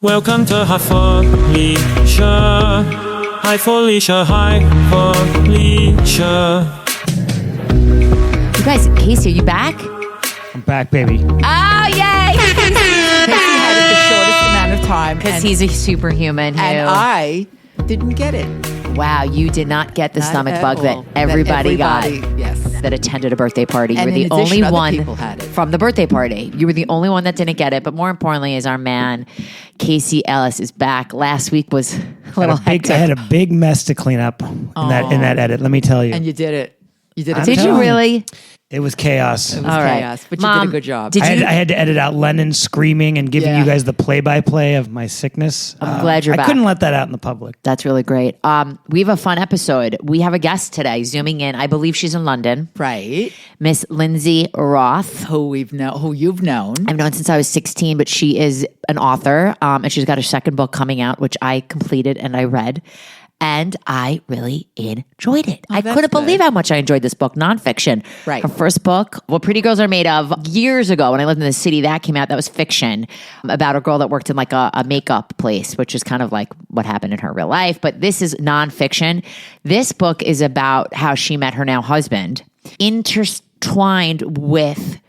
Welcome to Hi Felicia. Hi Felicia, hi Felicia. You guys, Casey, are you back? I'm back, baby. Oh, yay! Casey had it the shortest amount of time. Because he's a superhuman who... And I didn't get it. Wow, you did not get the Not stomach at bug all. that everybody got. Yes. That attended a birthday party. You And were the in addition, only other one people had it. from the birthday party. You were the only one that didn't get it. But more importantly, is our man, Casey Ellis, is back. Last week was a little hectic. I had a big mess to clean up in that edit. Let me tell you. And you did it. You did it. Did you really? It was chaos. It was All right. chaos, but you Mom, did a good job. did I you- had to edit out Lennon screaming and giving Yeah. you guys the play-by-play of my sickness. I'm glad you're I back. couldn't let that out in the public. That's really great. We have a fun episode. We have a guest today zooming in. I believe she's in London. Right. Miss Lindsay Roth. Who you've known. I've known since I was 16, but she is an author, and she's got her second book coming out, which I completed and I read. And I really enjoyed it. I that's couldn't believe good. how much I enjoyed this book, nonfiction. Right. Her first book, What Pretty Girls Are Made Of, years ago when I lived in the city, that came out. That was fiction about a girl that worked in like a makeup place, which is kind of like what happened in her real life. But this is nonfiction. This book is about how she met her now husband, intertwined with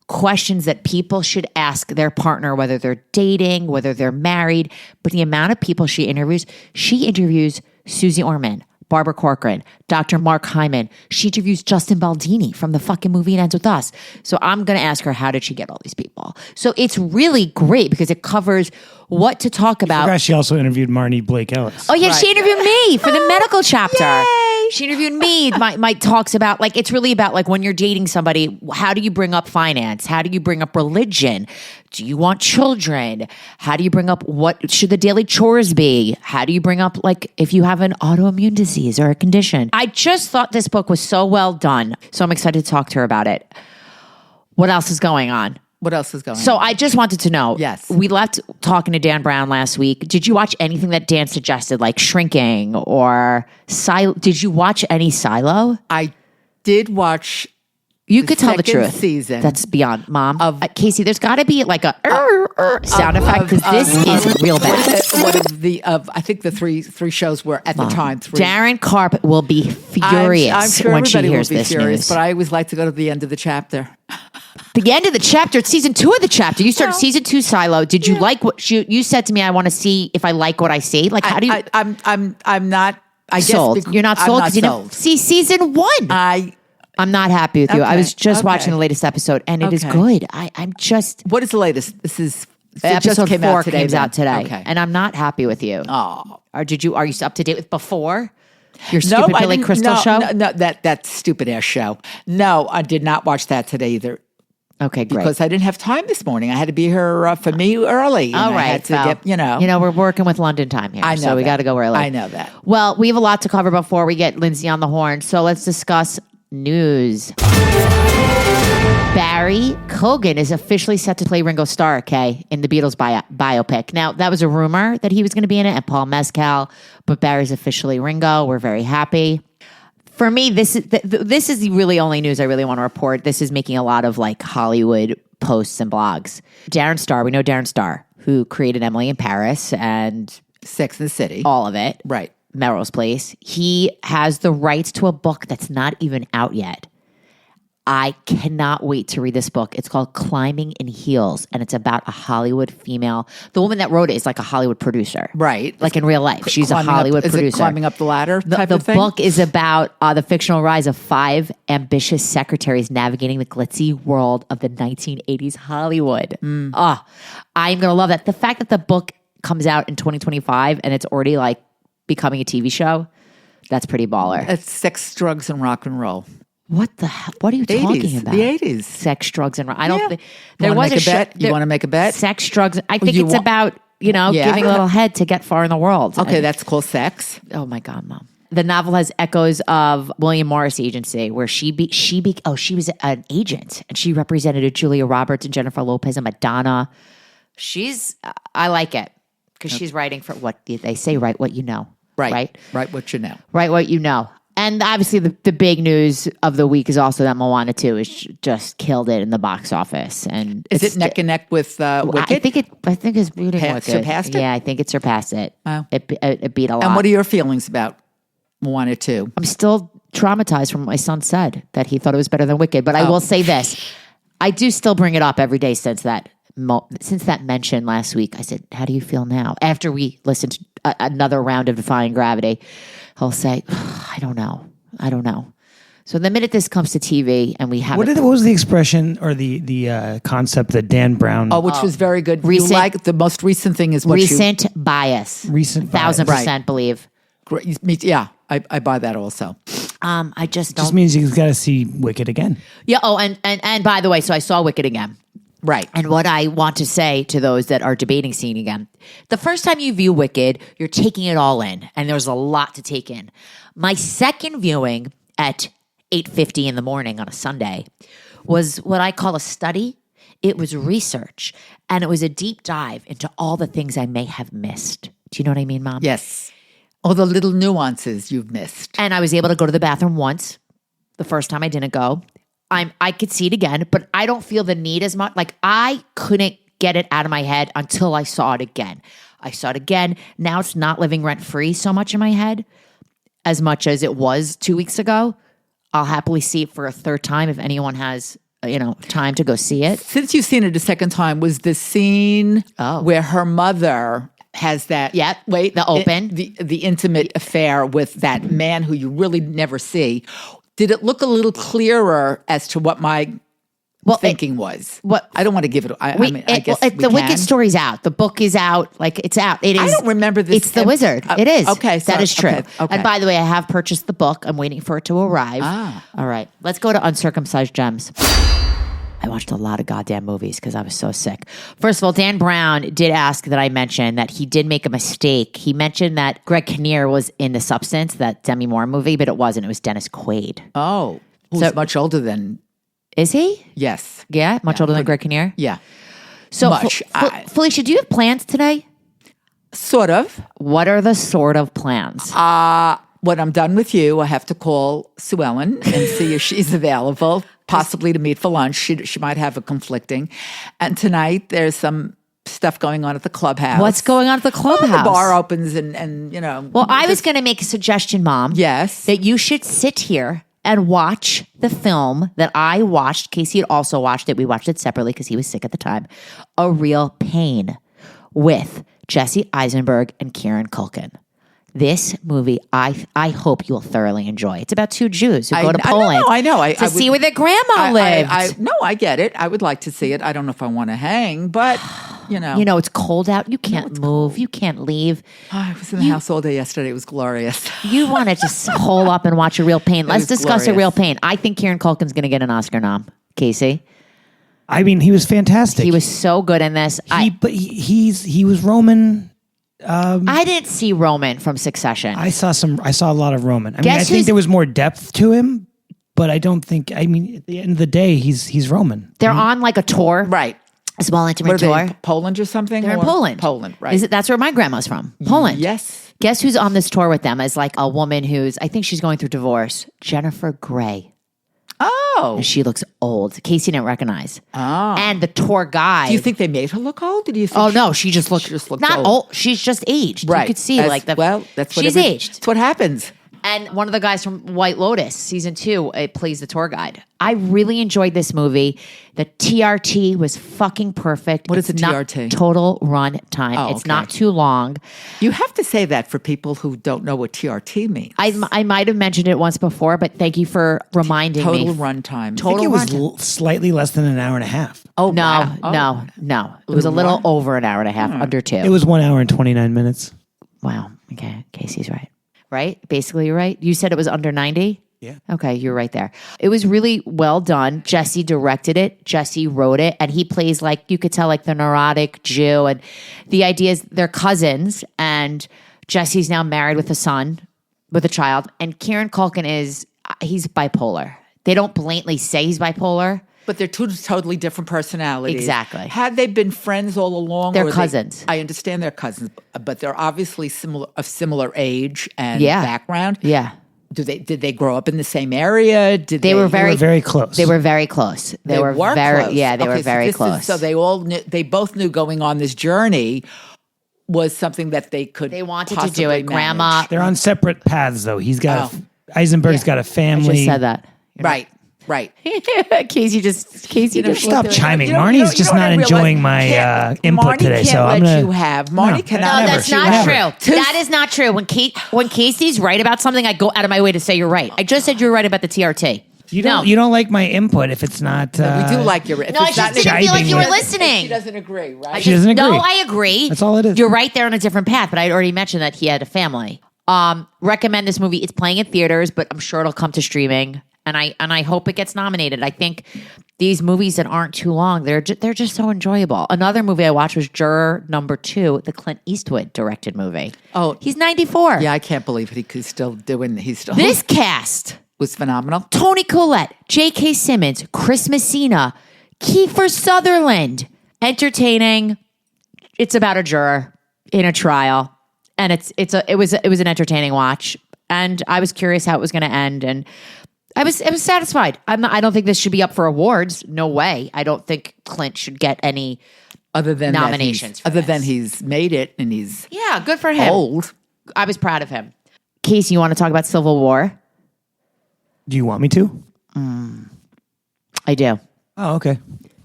questions that people should ask their partner, whether they're dating, whether they're married. But the amount of people she interviews Susie Orman, Barbara Corcoran, Dr. Mark Hyman. She interviews Justin Baldini from the fucking movie It Ends With Us. So I'm going to ask her, how did she get all these people? So it's really great because it covers what to talk about. She also interviewed Marnie Blake Ellis. Oh yeah, she interviewed me for the medical chapter. Yay. She interviewed me. My talks about like it's really about like when you're dating somebody, how do you bring up finance? How do you bring up religion? Do you want children? How do you bring up what should the daily chores be? How do you bring up like if you have an autoimmune disease or a condition? I just thought this book was so well done. So I'm excited to talk to her about it. What else is going on? What else is going on? So I just wanted to know. Yes. We left talking to Dan Brown last week. Did you watch anything that Dan suggested, like Shrinking or Silo? Did you watch any Silo? I did watch You could tell the second truth. season That's beyond, Mom. of- Casey, there's got to be like a sound effect because this is real bad. one of the I think the three shows were at the time three. Darren Karp will be furious I'm sure when she everybody hears will be this furious, news. but I always like to go to the end of the chapter. The end of the chapter, it's season 2 of the chapter. You started season 2 Silo. Did you like what you said to me? I want to see if I like what I see. Like, how do you I'm not. I sold? guess You're not I'm sold not because you didn't see season 1. I'm not happy with you. I Okay, was just okay. watching the latest episode, and it is Okay. good. I'm just What is the latest? This is it episode just came 4 out today. comes then. out today, Okay. and I'm not happy with you. Oh. Are you up to date with Before? Your stupid Billy Crystal show? No, that stupid ass show. No, I did not watch that today either. Okay, great. Because I didn't have time this morning. I had to be here for me early. All and I right, had to well, get, we're working with London time here, I know so we that. got to go early. I know that. Well, we have a lot to cover before we get Lindsay on the horn, so let's discuss news. Barry Keoghan is officially set to play Ringo Starr, in the Beatles biopic. Now, that was a rumor that he was going to be in it, and Paul Mescal, but Barry's officially Ringo. We're very happy. For me, this is the really only news I really want to report. This is making a lot of like Hollywood posts and blogs. Darren Star, we know Darren Star, who created Emily in Paris and Sex and the City. all of it. Right. Melrose Place. He has the rights to a book that's not even out yet. I cannot wait to read this book. It's called Climbing in Heels, and it's about a Hollywood female. The woman that wrote it is like a Hollywood producer. Right. Like in real life. She's a Climbing Hollywood up, producer. Is it climbing up the ladder type The of thing? book is about the fictional rise of 5 ambitious secretaries navigating the glitzy world of the 1980s Hollywood. I'm going to love that. The fact that the book comes out in 2025 and it's already like becoming a TV show, that's pretty baller. It's sex, drugs, and rock and roll. What the hell? What are you talking about? The 80s. Sex, drugs, and I don't Yeah. think You there wanna was make a a bet? show- You wanna make a bet? Sex, drugs. I think You it's want- about Yeah. giving a little head to get far in the world. Okay, that's called sex. Oh my God, Mom. The novel has echoes of William Morris Agency, where she was an agent and she represented Julia Roberts and Jennifer Lopez and Madonna. I like it because she's writing for what they say, write what you know. Right. Right. Right, what you know. Write what you know. And obviously the big news of the week is also that Moana 2 is just killed it in the box office. And Is it neck and neck with Wicked? I think it's beating Wicked. Surpassed it? Yeah, I think it surpassed it. Wow. It beat a lot. And what are your feelings about Moana 2? I'm still traumatized from what my son said, that he thought it was better than Wicked. But I will say this. I do still bring it up every day since that mention last week. I said, how do you feel now? After we listened to another round of Defying Gravity, he'll say, I don't know. So the minute this comes to TV and we have what was the expression or the concept that Dan Brown? Oh, which was very good. Recent- You like the most recent thing is what recent bias. Recent bias. 1,000% believe. Yeah, I buy that also. I just don't. Just means you've got to see Wicked again. Yeah. Oh, and by the way, so I saw Wicked again. Right. And what I want to say to those that are debating seeing again, the first time you view Wicked, you're taking it all in, and there's a lot to take in. My second viewing at 8:50 in the morning on a Sunday was what I call a study. It was research, and it was a deep dive into all the things I may have missed. Do you know what I mean, Mom? Yes. All the little nuances you've missed. And I was able to go to the bathroom once. The first time I didn't go. I could see it again, but I don't feel the need as much. Like, I couldn't get it out of my head until I saw it again. I saw it again. Now it's not living rent-free so much in my head as much as it was 2 weeks ago. I'll happily see it for a third time if anyone has, time to go see it. Since you've seen it a second time, was the scene where her mother has that the intimate affair with that man who you really never see. Did it look a little clearer as to what my thinking was? What I don't want to give it. I guess the Wicked story's out. The book is out. Like, it's out. It is. I don't remember this. It's the Wizard. It is. Okay, that is true. Okay. And by the way, I have purchased the book. I'm waiting for it to arrive. All right, let's go to Uncircumcised Gems. I watched a lot of goddamn movies because I was so sick. First of all, Dan Brown did ask that I mention that he did make a mistake. He mentioned that Greg Kinnear was in The Substance, that Demi Moore movie, but it wasn't. It was Dennis Quaid. Oh, who's much older than... Is he? Yes. Yeah? Much older than Greg Kinnear? Yeah. So, much. Felicia, do you have plans today? Sort of. What are the sort of plans? When I'm done with you, I have to call Sue Ellen and see if she's available, possibly to meet for lunch. She might have a conflicting. And tonight, there's some stuff going on at the clubhouse. What's going on at the clubhouse? Well, the bar opens and you know. Well, I was going to make a suggestion, Mom. Yes. That you should sit here and watch the film that I watched. Casey had also watched it. We watched it separately because he was sick at the time. A Real Pain with Jesse Eisenberg and Kieran Culkin. This movie, I hope you'll thoroughly enjoy. It's about two Jews who go to Poland. I know. To see where their grandma lived. No, I get it. I would like to see it. I don't know if I want to hang, but, you know. It's cold out. You can't move. Cold. You can't leave. I was in the house all day yesterday. It was glorious. You want to just hole up and watch A Real Pain. Let's discuss glorious. A Real Pain. I think Kieran Culkin's going to get an Oscar nom. Casey? I mean, he was fantastic. He was so good in this. He was Roman... I didn't see Roman from Succession. I saw a lot of Roman. I think there was more depth to him, but I don't think. I mean, at the end of the day, he's Roman. They're on like a tour, right? A small intimate tour. In Poland or something? They're in Poland. Poland, right? That's where my grandma's from. Poland. Yes. Guess who's on this tour with them? As like a woman I think she's going through divorce. Jennifer Grey. Oh. And she looks old. Casey didn't recognize. Oh. And the tour guide. Do you think they made her look old? Or do you think no, she just looked not old. She's just aged. Right. You could see that's what she's aged. That's what happens. And one of the guys from White Lotus, season 2, plays the tour guide. I really enjoyed this movie. The TRT was fucking perfect. What is a TRT? Total run time. Oh, it's not too long. You have to say that for people who don't know what TRT means. I might have mentioned it once before, but thank you for reminding me. Total run time. I think it was slightly less than an hour and a half. Oh, no. It was a little over an hour and a half, under 2. It was 1 hour and 29 minutes. Wow. Okay. Casey's right. Right? Basically, you're right. You said it was under 90? Yeah. Okay, you're right there. It was really well done. Jesse directed it. Jesse wrote it. And he plays you could tell the neurotic Jew. And the idea is they're cousins. And Jesse's now married with a child. And Kieran Culkin he's bipolar. They don't blatantly say he's bipolar. But they're two totally different personalities. Exactly. Had they been friends all along? They're cousins. I understand they're cousins, but they're obviously of similar age and background. Yeah. Did they grow up in the same area? They were very close. They were very close. They were very close. Yeah, they were very close. So they both knew going on this journey was something that they wanted to do it. Grandma. They're on separate paths, though. He's got Eisenberg's got a family. I just said that. Right. Casey just stop chiming. Marnie's just not enjoying my input today, so I'm gonna. Marnie cannot. No, that's not true. That is not true. When Casey's right about something, I go out of my way to say you're right. I just said you're right about the TRT. You don't like my input if it's not. We do like your. No, I just didn't feel like you were listening. She doesn't agree, right? She doesn't agree. No, I agree. That's all it is. You're right there on a different path, but I already mentioned that he had a family. Recommend this movie. It's playing in theaters, but I'm sure it'll come to streaming. And I hope it gets nominated. I think these movies that aren't too long, they're just so enjoyable. Another movie I watched was Juror #2, the Clint Eastwood directed movie. Oh, he's 94. Yeah, I can't believe it. He's still doing. This cast was phenomenal. Toni Collette, J.K. Simmons, Chris Messina, Kiefer Sutherland. Entertaining. It's about a juror in a trial, and it was an entertaining watch. And I was curious how it was going to end, and I was satisfied. I don't think this should be up for awards. No way. I don't think Clint should get any other than nominations. Than he's made it and he's good for him. Old. I was proud of him. Casey, you want to talk about Civil War? Do you want me to? I do. Oh, okay.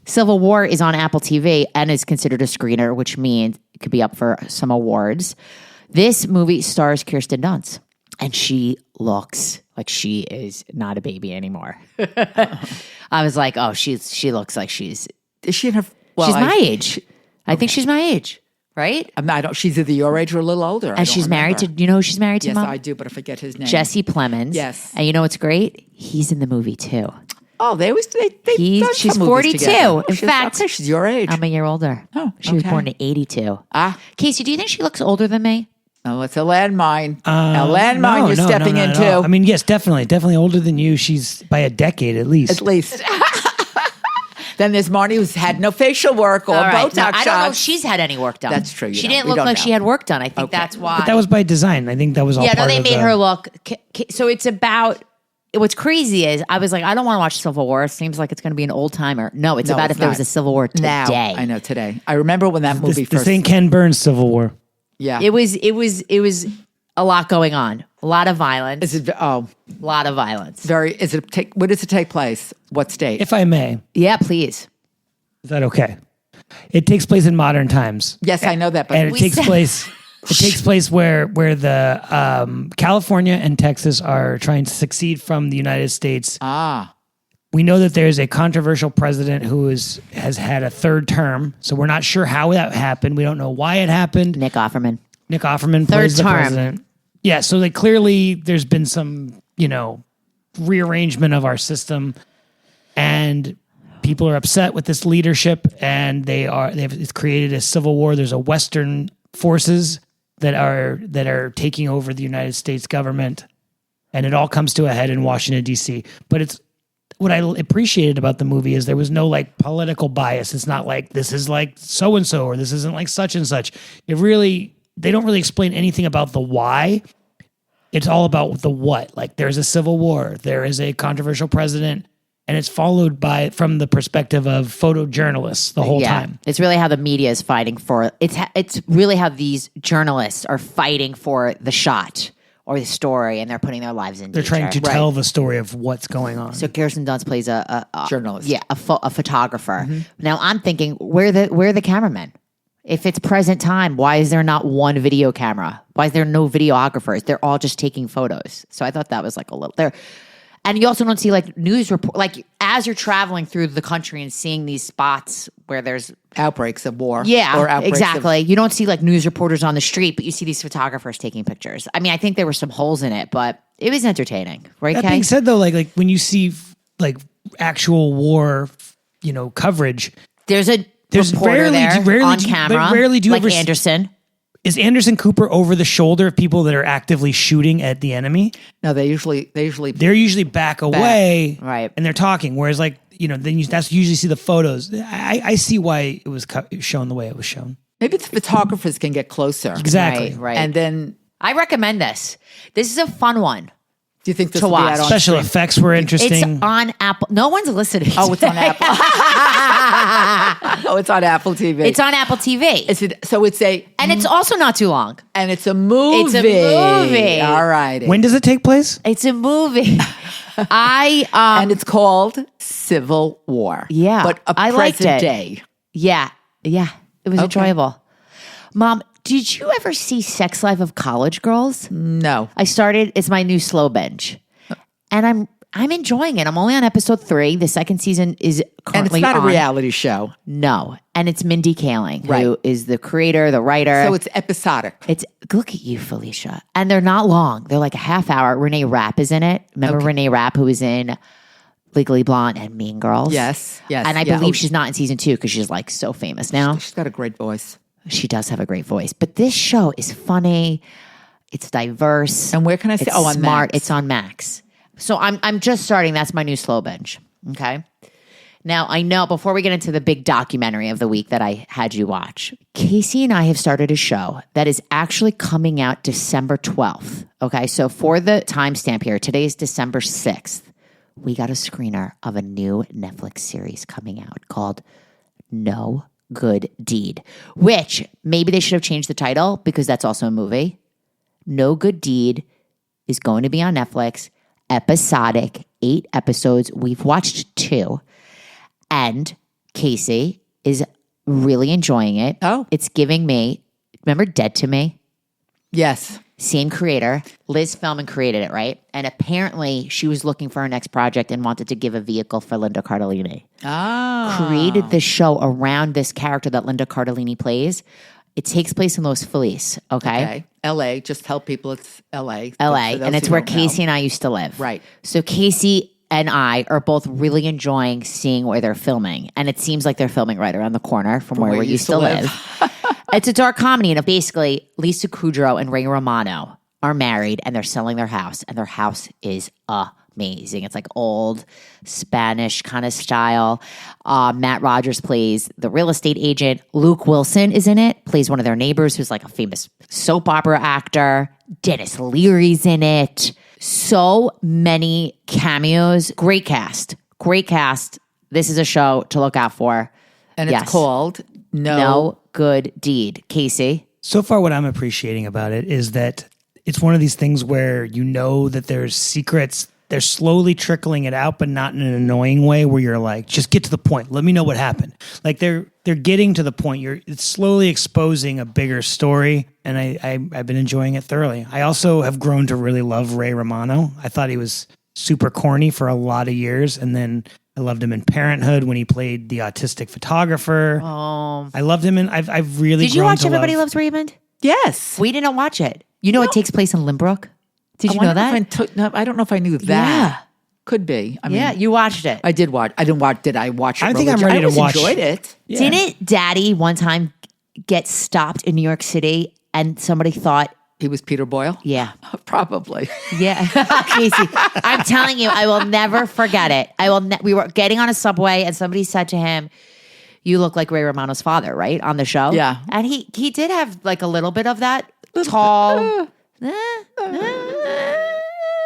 Civil War is on Apple TV and is considered a screener, which means it could be up for some awards. This movie stars Kirsten Dunst, and she looks like she is not a baby anymore. I was like, oh, she looks like she's. Is she in her? She's my age. I think she's my age, right? She's either your age or a little older. And she's married to. You know who she's married to? Yes, Mom? I do, but I forget his name. Jesse Plemons. Yes. And you know what's great? He's in the movie too. Oh, they she's 42. In fact, she's your age. I'm a year older. Oh, she was born in 82. Casey, do you think she looks older than me? Oh, it's a landmine. A landmine you're stepping into. I mean, yes, definitely older than you. She's by a decade at least. At least. Then there's Marnie, who's had no facial work or Botox shots. I don't know if she's had any work done. That's true. She didn't look like she had work done. I think that's why. But that was by design. I think that was all part of they made her look. So it's about. What's crazy is I was like, I don't want to watch Civil War. It seems like it's going to be an old timer. No, it's about if there was a Civil War today. Now, I know today. I remember when that movie first. This ain't Ken Burns' Civil War. Yeah, it was a lot going on. A lot of violence. A lot of violence. Where does it take place? What state? If I may. Yeah, please. Is that okay? It takes place in modern times. Yes, I know that. But and it takes place. It takes place where the California and Texas are trying to succeed from the United States. We know that there's a controversial president who has had a third term, so we're not sure how that happened. We don't know why it happened. Nick Offerman plays the president. Yeah, so clearly there's been some, rearrangement of our system, and people are upset with this leadership, and it's created a civil war. There's a Western forces that are taking over the United States government, and it all comes to a head in Washington, D.C. But what I appreciated about the movie is there was no political bias. It's not like this is like so-and-so or this isn't like such and such. They don't really explain anything about the why. It's all about the what. Like there's a civil war, there is a controversial president, and it's followed from the perspective of photojournalists the whole time. It's really how the media is fighting for it's really how these journalists are fighting for the shot or the story, and they're putting their lives in. They're trying to tell the story of what's going on. So Kirsten Dunst plays a journalist, a photographer. Mm-hmm. Now I'm thinking, where are the cameramen? If it's present time, why is there not one video camera? Why is there no videographers? They're all just taking photos. So I thought that was a little there. And you also don't see news report, as you're traveling through the country and seeing these spots where there's outbreaks of war. Yeah, or outbreaks exactly. You don't see news reporters on the street, but you see these photographers taking pictures. I mean, I think there were some holes in it, but it was entertaining, right? That being said, though, when you see actual war, coverage, there's reporter there on camera, but rarely do you ever Anderson. Is Anderson Cooper over the shoulder of people that are actively shooting at the enemy? No, they're usually back away, right? And they're talking. Whereas, then that's usually see the photos. I see why it was shown the way it was shown. Maybe the photographers can get closer, exactly, right? And then I recommend this. This is a fun one. Do you think this to will be watch. out on Special stream? effects were interesting. It's on Apple. No one's listening. Oh, it's on Apple. Oh, it's on Apple TV. It's on Apple TV. And it's also not too long. And it's a movie. It's a movie. All right. When does it take place? It's a movie. And it's called Civil War. Yeah, But a I liked present it. day. Yeah. It was enjoyable. Mom, did you ever see Sex Life of College Girls? No. I started. It's my new slow binge, and I'm enjoying it. I'm only on episode 3. The second season is currently And it's not on. a reality show. No, and it's Mindy Kaling, Right. who is the creator, the writer. So it's episodic. It's look at you, Felicia, and they're not long. They're like a half hour. Renee Rapp is in it. Remember Renee Rapp, who was in Legally Blonde and Mean Girls? Yes. And I believe she's not in season 2 because she's like so famous now. She's got a great voice. She does have a great voice, but this show is funny. It's diverse. And where can I see? It's On smart. Max. It's on Max. So I'm just starting. That's my new slow binge. Okay. Now I know before we get into the big documentary of the week that I had you watch, Casey and I have started a show that is actually coming out December 12th. Okay. So for the timestamp here, today is December 6th. We got a screener of a new Netflix series coming out called No Good Deed, which maybe they should have changed the title because that's also a movie. No Good Deed is going to be on Netflix, episodic, 8 episodes. We've watched 2, and Casey is really enjoying it. Oh. It's giving me, remember Dead to Me? Yes. Same creator. Liz Feldman created it, right? And apparently she was looking for her next project and wanted to give a vehicle for Linda Cardellini. Created this show around this character that Linda Cardellini plays. It takes place in Los Feliz, okay? LA. Just tell people it's LA. LA, and it's where Casey and I used to live. Right. So Casey and I are both really enjoying seeing where they're filming. And it seems like they're filming right around the corner from where we used to live. It's a dark comedy, and basically Lisa Kudrow and Ray Romano are married, and they're selling their house, and their house is amazing. It's like old Spanish kind of style. Matt Rogers plays the real estate agent. Luke Wilson is in it, plays one of their neighbors who's like a famous soap opera actor. Dennis Leary's in it. So many cameos. Great cast. This is a show to look out for. And it's called No Good Deed. Casey? So far, what I'm appreciating about it is that it's one of these things where you know that there's secrets. They're slowly trickling it out, but not in an annoying way where you're like, just get to the point. Let me know what happened. Like they're getting to the point. It's slowly exposing a bigger story, and I've been enjoying it thoroughly. I also have grown to really love Ray Romano. I thought he was super corny for a lot of years, and then I loved him in Parenthood when he played the autistic photographer. I loved him, and I've really. Did you watch Everybody Loves Raymond? Yes. We didn't watch it. You know, it takes place in Limbrook. Did you know that? No, I don't know if I knew that. Yeah. Could be. I mean, Yeah, you watched it. I did watch. I didn't watch. Did I watch it? I think I'm ready to watch. I enjoyed it. Yeah. Didn't Daddy one time get stopped in New York City and somebody thought, He was Peter Boyle. yeah, Probably. yeah, Casey, I'm telling you, I will never forget it. We were getting on a subway and somebody said to him, "You look like Ray Romano's father," right, on the show. Yeah. And he did have like a little bit of that tall.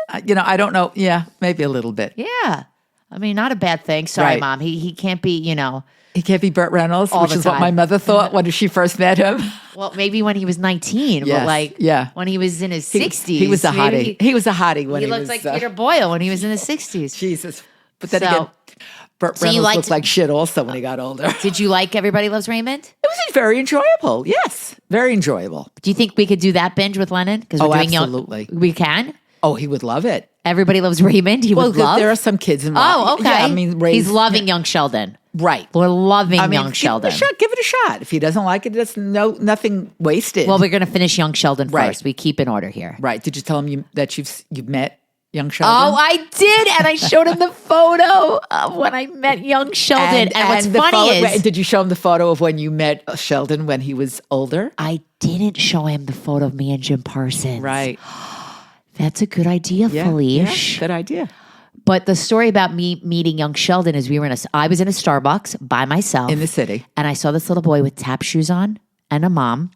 I don't know. Yeah, maybe a little bit. Yeah. I mean, not a bad thing. Sorry, Right. Mom. He can't be, He can't be Burt Reynolds, All which the is what time. my mother thought when she first met him. well, maybe when he was 19, but Yes, like yeah. when he was in his 60s. He was a maybe hottie. He was a hottie when He he looked was. like Peter Boyle when he was in his 60s. Jesus. But then So- again, Burt So you Reynolds liked- looked like shit also when he got older. It Did you like Everybody Loves Raymond? was very enjoyable. Yes, very enjoyable. Do you think we could do that binge with Lennon? Because we're Oh, doing absolutely. We can? Oh, he would love it. Everybody Loves Raymond. He would love. there are some kids involved. Oh, okay. Yeah, I mean, he's loving young Sheldon. right. We're loving I mean, young Sheldon. Give it a shot. If he doesn't like it, it's nothing wasted. Well, we're going to finish young Sheldon Right. first. We keep in order here. right. Did you tell him that you've met young Sheldon? Oh, I did, and I showed him the photo of when I met young Sheldon. And what's the funny is, did you show him the photo of when you met Sheldon when he was older? I didn't show him the photo of me and Jim Parsons. Right. That's a good idea, Felicia. Good idea. But the story about me meeting young Sheldon is I was in a Starbucks by myself In the city. and I saw this little boy with tap shoes on and a mom.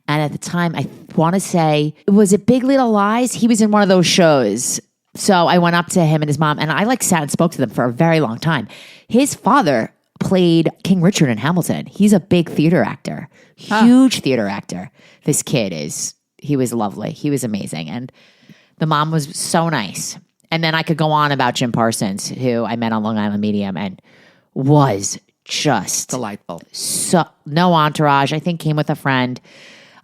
And at the time, I want to say, was it Big Little Lies? He was in one of those shows. So I went up to him and his mom, and I like sat and spoke to them for a very long time. His father played King Richard in Hamilton. He's a big theater actor, huge theater actor. This kid he was lovely. He was amazing. And the mom was so nice. And then I could go on about Jim Parsons, who I met on Long Island Medium and was just delightful. So no entourage. I think came with a friend.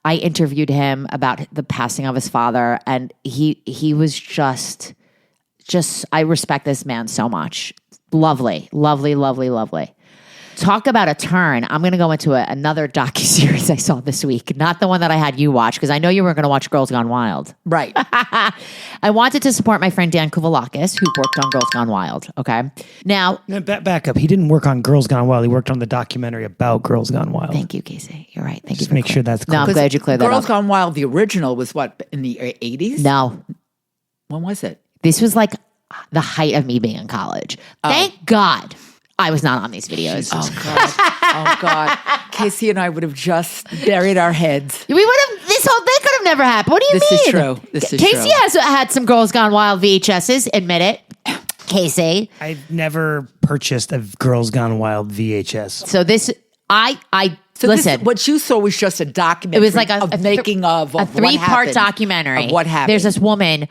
I interviewed him about the passing of his father, and he was just I respect this man so much. Lovely, lovely, lovely, lovely. Talk about a turn. I'm going to go into another docuseries I saw this week. Not the one that I had you watch, because I know you were going to watch Girls Gone Wild. Right. I wanted to support my friend Dan Kouvalakis, who worked on Girls Gone Wild. Okay. Now, back up. He didn't work on Girls Gone Wild. He worked on the documentary about Girls Gone Wild. Thank you, Casey. You're right. Thank Just you. Make sure that's clear. No, I'm glad you cleared that up. Girls Gone Wild, the original was what, in the 80s? No. When was it? This was like the height of me being in college. Thank God I was not on these videos. Oh, God. Oh, God. Casey and I would have just buried our heads. We would have, this whole thing could have never happened. What do you mean? This is true. This is Casey true. has had some Girls Gone Wild VHSs, admit it. Casey. I've never purchased a Girls Gone Wild VHS. So this, So listen. What you saw was just a documentary. It was like a making of a 3-part documentary of what happened. There's this woman,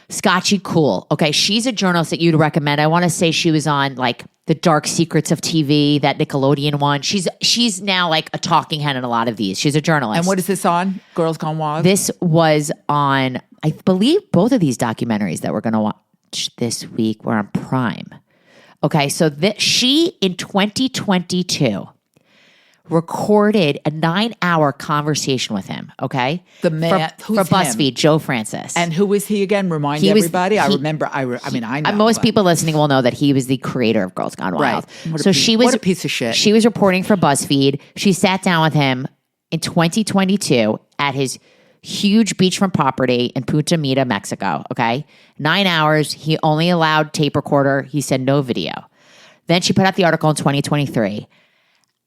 Scotchy Cool. Okay, she's a journalist that you'd recommend. I want to say she was on like The Dark Secrets of TV, that Nickelodeon one. She's now like a talking head in a lot of these. She's a journalist. And what is this on? Girls Gone Wild? This was on, I believe, both of these documentaries that we're going to watch this week were on Prime. Okay, so she in 2022 recorded a 9-hour conversation with him, okay? The man, for who's BuzzFeed, him? Joe Francis. And who was he again? Remind everybody. I remember. I know. Most people listening will know that he was the creator of Girls Gone Wild. Right. What a piece of shit. She was reporting for BuzzFeed. She sat down with him in 2022 at his huge beachfront property in Punta Mita, Mexico, okay? 9 hours. He only allowed tape recorder. He said no video. Then she put out the article in 2023.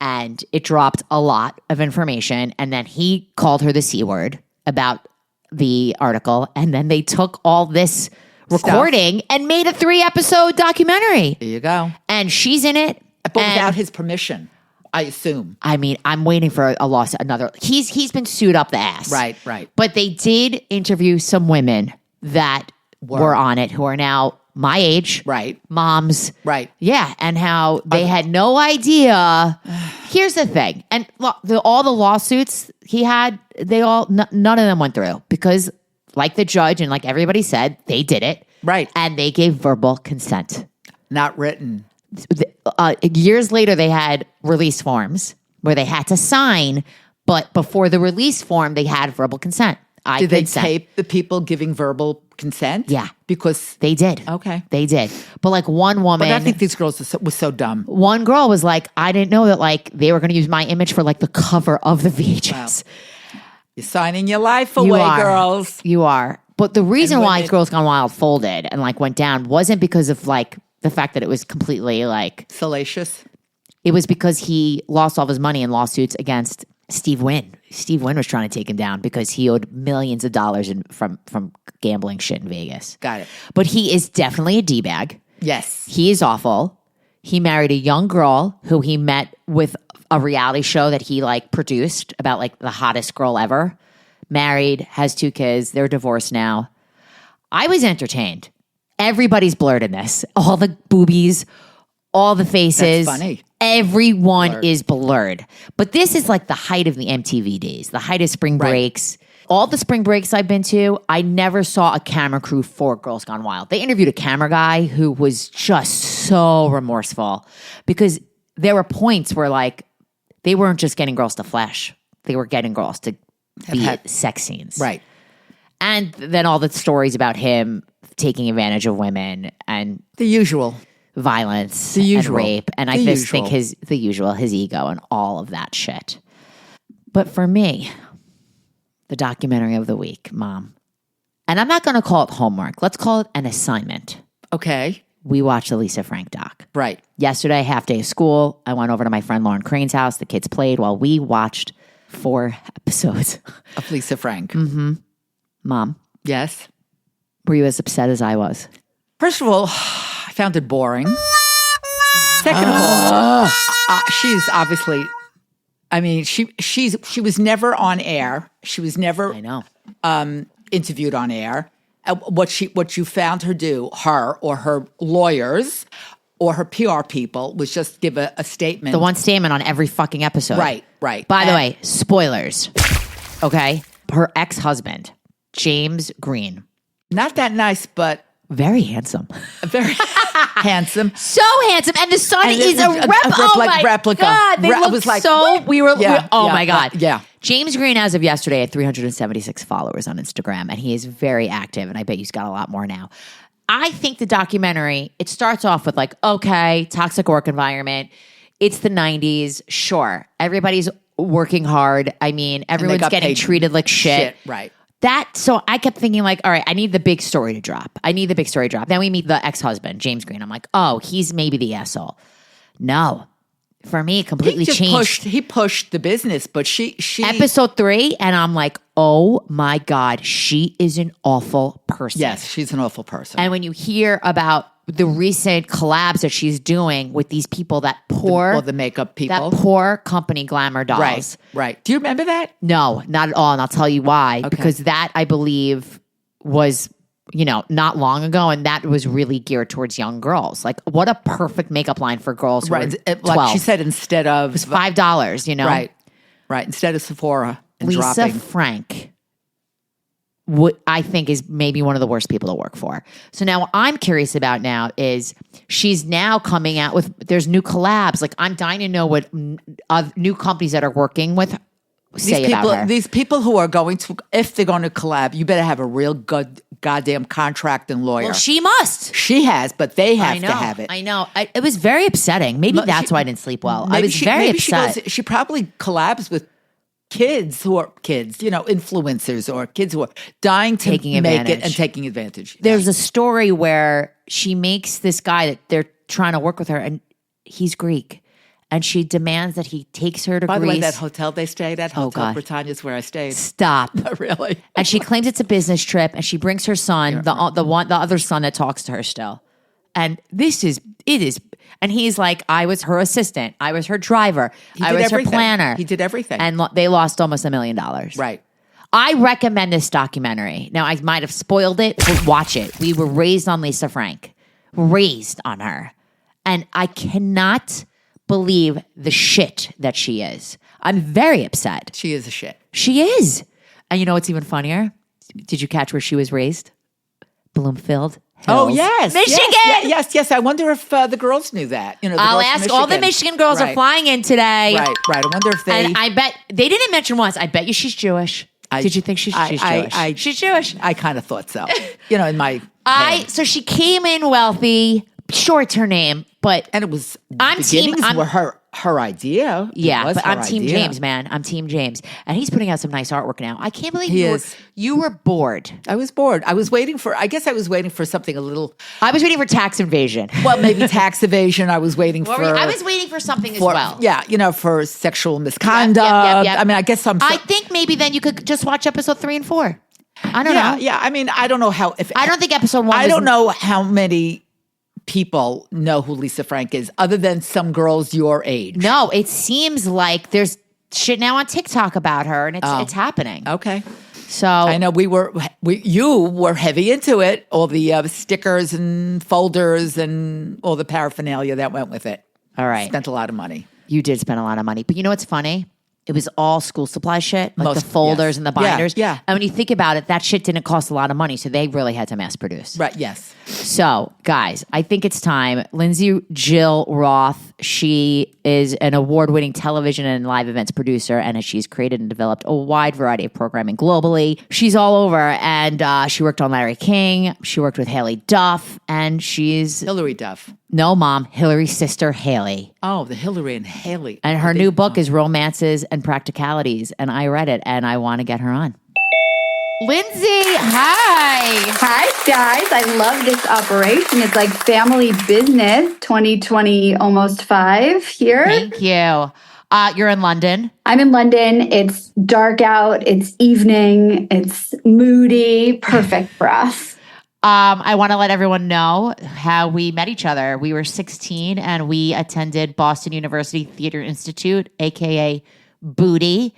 And it dropped a lot of information. And then he called her the C word about the article. And then they took all this recording and made a 3-episode documentary. There you go. And she's in it. But without his permission, I assume. I mean, I'm waiting for a lawsuit. He's been sued up the ass. Right. But they did interview some women that were on it who are now my age, right? Moms, right? Yeah, and how they had no idea. Here's the thing, and all the lawsuits he had, none of them went through because, like the judge and like everybody said, they did it right, and they gave verbal consent, not written. Years later, they had release forms where they had to sign, but before the release form, they had verbal consent. Did they tape the people giving verbal consent? Yeah. Because they did. Okay. They did. But like one woman. But I think these girls were so dumb. One girl was like, I didn't know that like they were going to use my image for like the cover of the VHS. Wow. You're signing your life away, girls. You are. But the reason why Girls Gone Wild folded and like went down wasn't because of like the fact that it was completely like. Salacious. It was because he lost all of his money in lawsuits against Steve Wynn. Steve Wynn was trying to take him down because he owed millions of dollars from gambling shit in Vegas. Got it. But he is definitely a D-bag. Yes. He is awful. He married a young girl who he met with a reality show that he like produced about like the hottest girl ever. Married, has 2 kids. They're divorced now. I was entertained. Everybody's blurred in this. All the boobies, all the faces. That's funny. Everyone is blurred. But this is like the height of the MTV days, the height of spring breaks. All the spring breaks I've been to, I never saw a camera crew for Girls Gone Wild. They interviewed a camera guy who was just so remorseful because there were points where like they weren't just getting girls to flesh. They were getting girls to be sex scenes. Right. And then all the stories about him taking advantage of women and the usual. Violence and rape. And I just think his ego and all of that shit. But for me, the documentary of the week, Mom. And I'm not going to call it homework. Let's call it an assignment. Okay. We watched the Lisa Frank doc. Right. Yesterday, half day of school, I went over to my friend Lauren Crane's house. The kids played while we watched 4 episodes of Lisa Frank. Mm-hmm. Mom. Yes. Were you as upset as I was? First of all, I found it boring. Second of all, she's obviously. I mean, she was never on air. She was never. I know. Interviewed on air. What you found her do, her or her lawyers or her PR people, was just give a statement. The one statement on every fucking episode. Right. By the way, spoilers. Okay, her ex-husband, James Green, not that nice, but very handsome. Very handsome. So handsome. And the son is a replica. God, they look like, so... my God. Yeah. James Green, as of yesterday, had 376 followers on Instagram, and he is very active, and I bet he's got a lot more now. I think the documentary, it starts off with like, okay, toxic work environment. It's the 90s. Sure. Everybody's working hard. I mean, everyone's getting treated like shit. Right. So I kept thinking like, all right, I need the big story to drop. Then we meet the ex-husband, James Green. I'm like, oh, he's maybe the asshole. No. For me, it completely changed. He pushed the business, but she Episode 3, and I'm like, oh my God, she is an awful person. Yes, she's an awful person. And when you hear about the recent collabs that she's doing with these people, the makeup people, that poor company Glamour Dolls. Right. Do you remember that? No, not at all. And I'll tell you why. Okay. Because that, I believe, was, not long ago. And that was really geared towards young girls. Like, what a perfect makeup line for girls who were 12. Like she said, instead of... It was $5, Right. Instead of Sephora and Lisa dropping. Frank, what I think is maybe one of the worst people to work for. So now what I'm curious about now is she's now coming out with, there's new collabs. Like, I'm dying to know what new companies that are working with say about her. These people who are going to, if they're going to collab, you better have a real good goddamn contract and lawyer. Well, she must. She has, but they have to have it. I know. It was very upsetting. Maybe that's why I didn't sleep well. I was very upset. She probably collabs with kids who are influencers or kids who are dying to make it and taking advantage. There's a story where she makes this guy that they're trying to work with her, and he's Greek. And she demands that he takes her to Greece. By the way, that hotel they stayed at, Hotel Britannia, is where I stayed. Stop. Really? And she claims it's a business trip, and she brings her son, the other son that talks to her still. And it is. And he's like, I was her assistant. I was her driver. I was her planner. He did everything. And they lost almost $1 million. Right. I recommend this documentary. Now, I might have spoiled it, but watch it. We were raised on Lisa Frank. Raised on her. And I cannot believe the shit that she is. I'm very upset. She is a shit. She is. And you know what's even funnier? Did you catch where she was raised? Bloomfield Hills. Oh, yes. Michigan. Yes. I wonder if the girls knew that. I'll ask. All the Michigan girls are flying in today. Right. I wonder if they... And I bet... They didn't mention once. I bet you she's Jewish. Did you think she's Jewish? She's Jewish. I kind of thought so. In my... So she came in wealthy. Short's her name, but... And it was... beginnings were her idea. Yeah, but I'm Team James, man. I'm Team James. And he's putting out some nice artwork now. I can't believe you were bored. I was bored. I was waiting for something a little... I was waiting for tax evasion. Well, maybe tax evasion. I was waiting for... I was waiting for something as well. Yeah, for sexual misconduct. Yep. I mean, I guess I think maybe then you could just watch episode 3 and 4. I don't know. Yeah, I mean, I don't know how... I don't think episode 1 I don't know how many... people know who Lisa Frank is other than some girls your age. No, it seems like there's shit now on TikTok about her, and it's happening. Okay. So I know you were heavy into it, all the stickers and folders and all the paraphernalia that went with it. All right. Spent a lot of money. You did spend a lot of money. But you know what's funny? It was all school supply shit, like the folders and the binders. Yeah. And when you think about it, that shit didn't cost a lot of money, so they really had to mass produce. Right, yes. So, guys, I think it's time. Lindsay Jill Roth, she is an award-winning television and live events producer, and she's created and developed a wide variety of programming globally. She's all over, and she worked on Larry King. She worked with Haley Duff, and she's... Hillary Duff. No, Mom. Hillary's sister, Haley. Oh, the Hillary and Haley. And her new book is Romances and Practicalities. And I read it, and I want to get her on. Lindsay, hi. Hi, guys. I love this operation. It's like family business, 2020, almost 5 here. Thank you. You're in London. I'm in London. It's dark out. It's evening. It's moody. Perfect for us. I want to let everyone know how we met each other. We were 16 and we attended Boston University Theater Institute, aka Booty.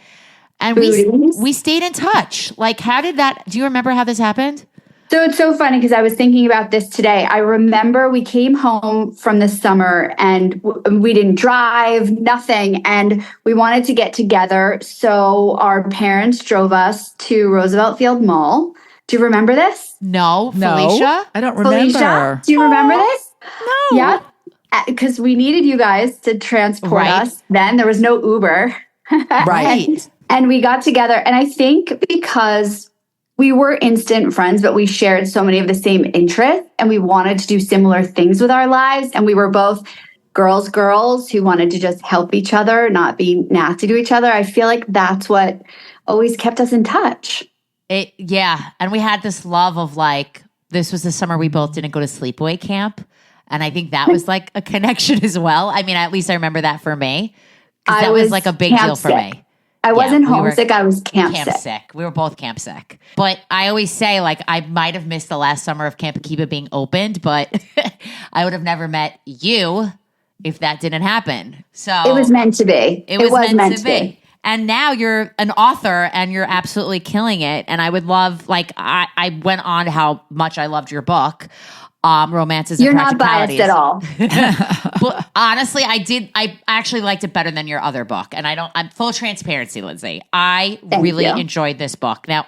And we stayed in touch. Like, do you remember how this happened? So it's so funny because I was thinking about this today. I remember we came home from the summer and we didn't drive, nothing. And we wanted to get together. So our parents drove us to Roosevelt Field Mall. Do you remember this? No. No, Felicia? I don't remember. Felicia, do you remember this? No. Yeah. Because we needed you guys to transport us. Then there was no Uber. Right. And we got together. And I think because we were instant friends, but we shared so many of the same interests and we wanted to do similar things with our lives. And we were both girls who wanted to just help each other, not be nasty to each other. I feel like that's what always kept us in touch. And we had this love of like, this was the summer we both didn't go to sleepaway camp. And I think that was like a connection as well. I mean, at least I remember that for me. That was like a big deal for me. I wasn't homesick. I was camp sick. We were both camp sick. But I always say, like, I might have missed the last summer of Camp Akiba being opened, but I would have never met you if that didn't happen. So it was meant to be. It was meant to be. And now you're an author and you're absolutely killing it. And I would love, like, I went on how much I loved your book. Romances You're and Practicalities. You're not biased at all. But honestly, I actually liked it better than your other book. And I'm full transparency, Lindsay. I really enjoyed this book. Now,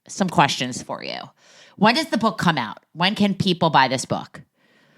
some questions for you. When does the book come out? When can people buy this book?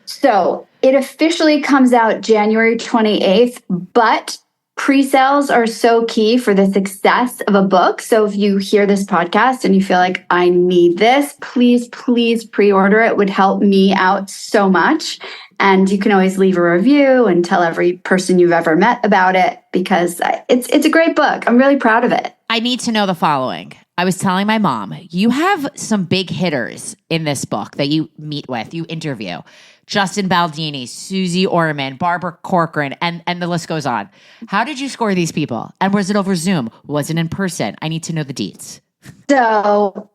So it officially comes out January 28th, but pre-sales are so key for the success of a book. So if you hear this podcast and you feel like I need this, please pre-order it. It would help me out so much. And you can always leave a review and tell every person you've ever met about it because it's a great book. I'm really proud of it. I need to know the following. I was telling my mom, you have some big hitters in this book that you meet with, you interview. Justin Baldini, Susie Orman, Barbara Corcoran, and the list goes on. How did you score these people? And was it over Zoom? Was it in person? I need to know the deets. So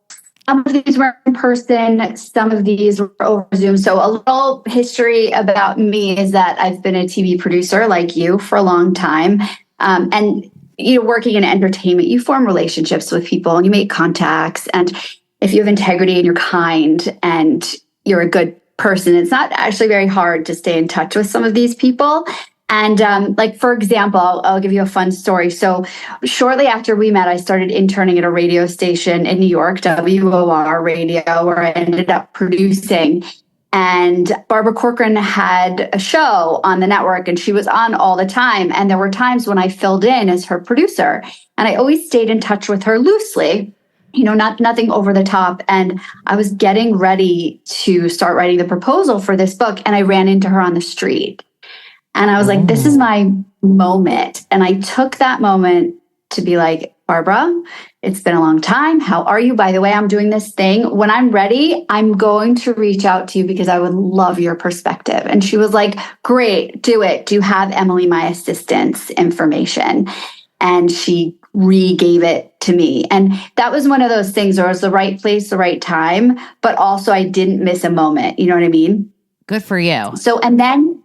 some of these were in person. Some of these were over Zoom. So a little history about me is that I've been a TV producer like you for a long time. And working in entertainment, you form relationships with people and you make contacts. And if you have integrity and you're kind and you're a good person, it's not actually very hard to stay in touch with some of these people. And like, for example, I'll give you a fun story. So shortly after we met, I started interning at a radio station in New York, WOR Radio, where I ended up producing. And Barbara Corcoran had a show on the network and she was on all the time. And there were times when I filled in as her producer and I always stayed in touch with her loosely, nothing over the top. And I was getting ready to start writing the proposal for this book. And I ran into her on the street and I was like, this is my moment. And I took that moment to be like, Barbara, it's been a long time. How are you? By the way, I'm doing this thing. When I'm ready, I'm going to reach out to you because I would love your perspective. And she was like, great, do it. Do you have Emily, my assistant's information? And she re-gave it to me. And that was one of those things where it was the right place, the right time, but also I didn't miss a moment. You know what I mean? Good for you. So, and then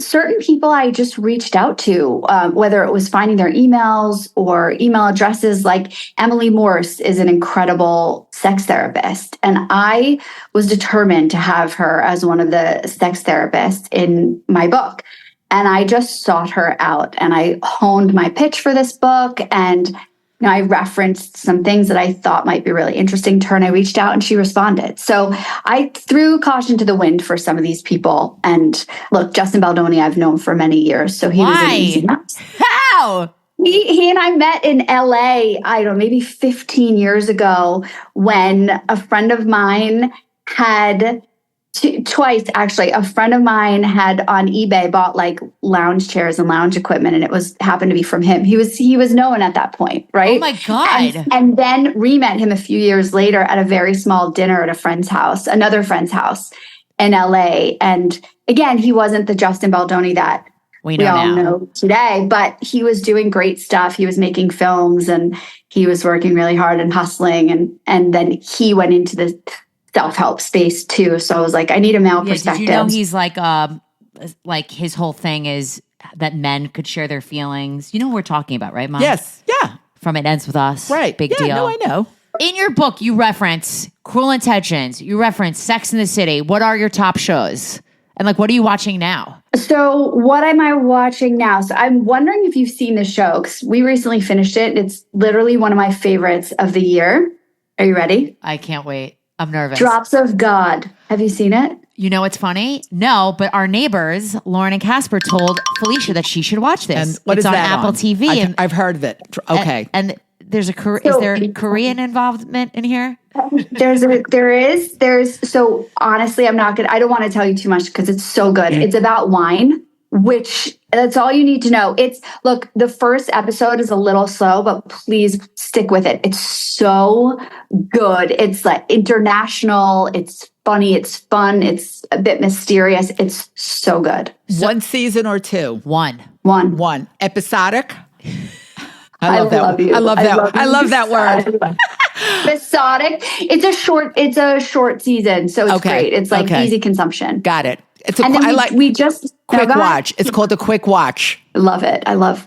certain people I just reached out to, whether it was finding their emails or email addresses, like Emily Morse is an incredible sex therapist. And I was determined to have her as one of the sex therapists in my book. And I just sought her out and I honed my pitch for this book. And I referenced some things that I thought might be really interesting to her and I reached out and she responded. So I threw caution to the wind for some of these people. And look, Justin Baldoni, I've known for many years. So he was an easy match. How? He and I met in LA, I don't know, maybe 15 years ago when a friend of mine had twice actually, a friend of mine had on eBay bought like lounge chairs and lounge equipment and it happened to be from him. He was known at that point, right? Oh my God. And then re-met him a few years later at a very small dinner at another friend's house in LA. And again, he wasn't the Justin Baldoni that we all know today, but he was doing great stuff. He was making films and he was working really hard and hustling. And then he went into self-help space too. So I was like, I need a male perspective. Did you know he's like his whole thing is that men could share their feelings. You know what we're talking about, right, Mom? Yes. Yeah. From It Ends With Us. Right. Big deal. No, I know. In your book, you reference Cruel Intentions. You reference Sex in the City. What are your top shows? And like, what are you watching now? So what am I watching now? So I'm wondering if you've seen the show, because we recently finished it. It's literally one of my favorites of the year. Are you ready? I can't wait. I'm nervous. Drops of God. Have you seen it? You know what's funny? No, but our neighbors, Lauren and Casper, told Felicia that she should watch this. And what it's is on that Apple TV. I've heard of it. Okay. And there's is there Korean involvement in here? So honestly, I don't want to tell you too much because it's so good. It's about wine, which that's all you need to know. Look, the first episode is a little slow, but please stick with it. It's so good. It's like international. It's funny. It's fun. It's a bit mysterious. It's so good. One season or two? One. Episodic? I love that. I love that word. Episodic. It's a short season, so it's great. It's like easy consumption. Got it. We just quick watch. It's called a quick watch. I love it. I love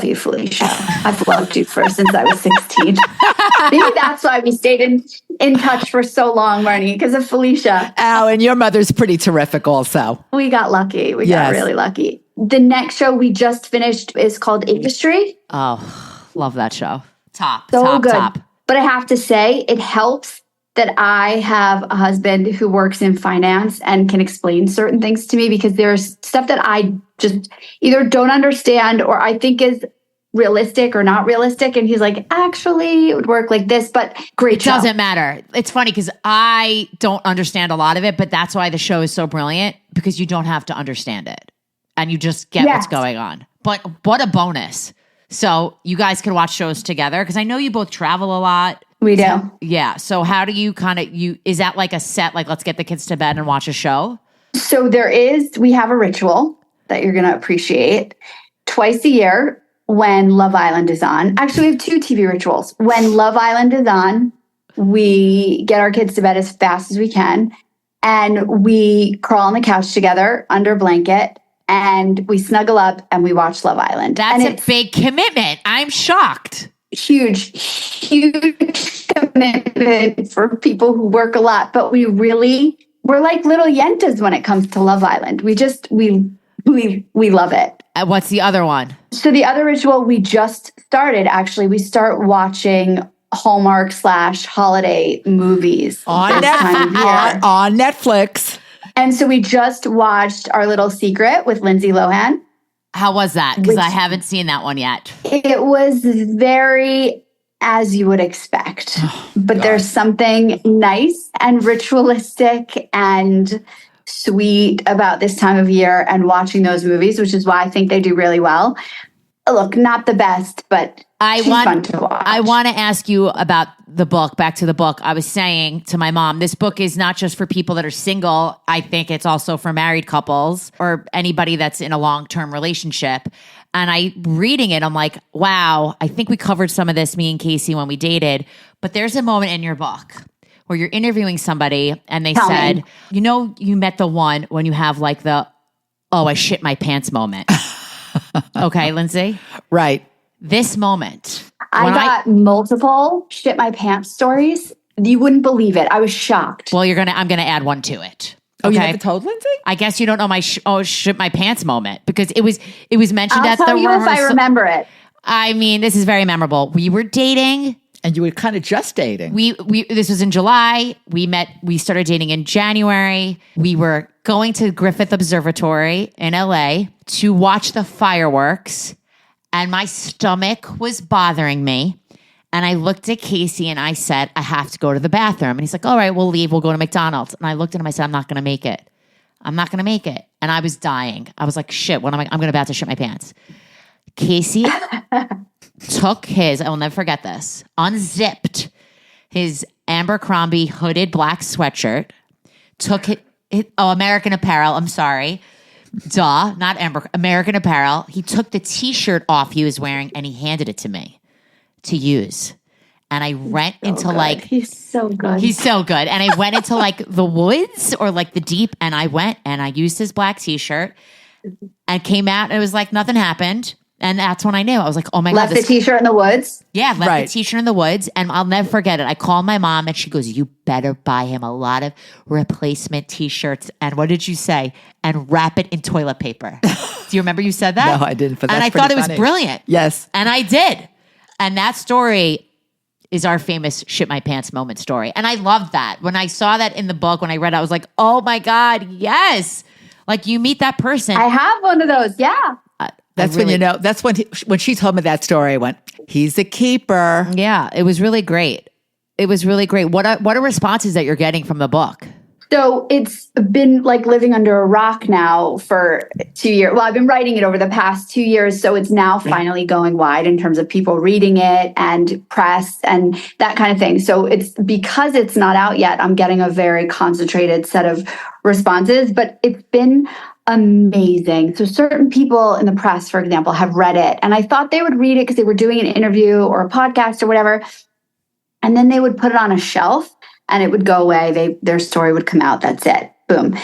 you, Felicia. I've loved you since I was 16. Maybe that's why we stayed in touch for so long, Marni, because of Felicia. Oh, and your mother's pretty terrific also. We got lucky. We got really lucky. The next show we just finished is called Industry. Oh, love that show. Top. But I have to say, it helps that I have a husband who works in finance and can explain certain things to me, because there's stuff that I just either don't understand or I think is realistic or not realistic. And he's like, actually, it would work like this, but great show. It doesn't matter. It's funny because I don't understand a lot of it, but that's why the show is so brilliant, because you don't have to understand it and you just get what's going on. But what a bonus. So you guys can watch shows together, because I know you both travel a lot. We do. Yeah. So how do you is that like a set, like let's get the kids to bed and watch a show? So we have a ritual that you're going to appreciate. Twice a year when Love Island is on. Actually, we have two TV rituals. When Love Island is on, we get our kids to bed as fast as we can. And we crawl on the couch together under a blanket and we snuggle up and we watch Love Island. That's a big commitment. I'm shocked. Huge commitment for people who work a lot, but we're like little yentas when it comes to Love Island. We love it. What's the other one? So the other ritual we just started, actually, we start watching Hallmark / holiday movies on Netflix. And so we just watched Our Little Secret with Lindsay Lohan. How was that? Because I haven't seen that one yet. It was very as you would expect. But there's something nice and ritualistic and sweet about this time of year and watching those movies, which is why I think they do really well. Look, not the best, but fun to watch. I want to ask you about the book, back to the book. I was saying to my mom, this book is not just for people that are single. I think it's also for married couples or anybody that's in a long-term relationship. And reading it, I'm like, wow, I think we covered some of this, me and Casey, when we dated. But there's a moment in your book where you're interviewing somebody and they said, you know, you met the one when you have like the, oh, I shit my pants moment. Okay, Lindsay? Right. This moment. I got multiple shit my pants stories. You wouldn't believe it. I was shocked. Well, I'm gonna add one to it. Oh, you haven't told Lindsay? I guess you don't know my shit my pants moment, because it was mentioned at the rehearsal. I'll tell you if I remember it. I mean, this is very memorable. We were dating. And you were kind of just dating. This was in July. We started dating in January. We were going to Griffith Observatory in LA to watch the fireworks. And my stomach was bothering me. And I looked at Casey and I said, I have to go to the bathroom. And he's like, all right, we'll leave. We'll go to McDonald's. And I looked at him. I said, I'm not going to make it. I'm not going to make it. And I was dying. I was like, shit, I'm going to about to shit my pants. Casey took I will never forget this, unzipped his Abercrombie hooded black sweatshirt, took American Apparel, I'm sorry. Duh, not American Apparel. He took the t-shirt off he was wearing and he handed it to me to use. and I went into like he's so good. He's so good. And I went into like the woods or like the deep, and I went and I used his black t-shirt and came out, and it was like nothing happened. And that's when I knew. I was like, oh my God. Left the t-shirt in the woods? Yeah, left the t-shirt in the woods. And I'll never forget it. I called my mom and she goes, you better buy him a lot of replacement t-shirts. And what did you say? And wrap it in toilet paper. Do you remember you said that? No, I didn't. But and I thought it was brilliant. Yes. And I did. And that story is our famous shit my pants moment story. And I loved that. When I saw that in the book, when I read it, I was like, oh my God, yes. Like you meet that person. I have one of those. Yeah. That's when you know. That's when she told me that story. I went, "He's a keeper." Yeah, it was really great. It was really great. What are responses that you're getting from the book? So it's been like living under a rock now for 2 years. Well, I've been writing it over the past 2 years, so it's now finally going wide in terms of people reading it and press and that kind of thing. So it's because it's not out yet, I'm getting a very concentrated set of responses, but it's been amazing. So certain people in the press, for example, have read it, and I thought they would read it because they were doing an interview or a podcast or whatever, and then they would put it on a shelf and it would go away. Their story would come out. That's it. Boom.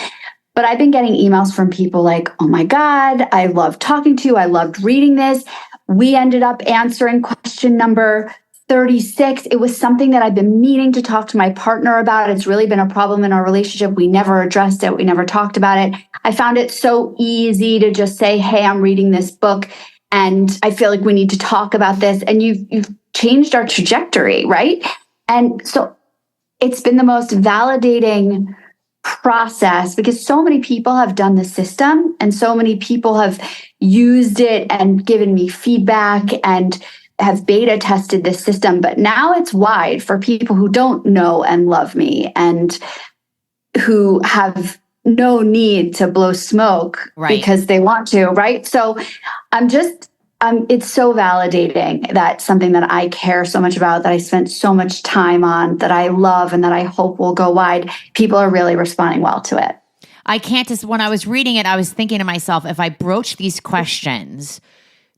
But I've been getting emails from people like, oh my God, I loved talking to you. I loved reading this. We ended up answering question number 36. It was something that I've been meaning to talk to my partner about. It's really been a problem in our relationship. We never addressed it. We never talked about it. I found it so easy to just say, hey, I'm reading this book and I feel like we need to talk about this. And you've changed our trajectory, right? And so it's been the most validating process because so many people have done the system and so many people have used it and given me feedback and have beta tested this system, but now it's wide for people who don't know and love me and who have no need to blow smoke because they want to, right? So it's so validating that something that I care so much about, that I spent so much time on, that I love and that I hope will go wide, people are really responding well to it. I can't just, when I was reading it, I was thinking to myself, if I broach these questions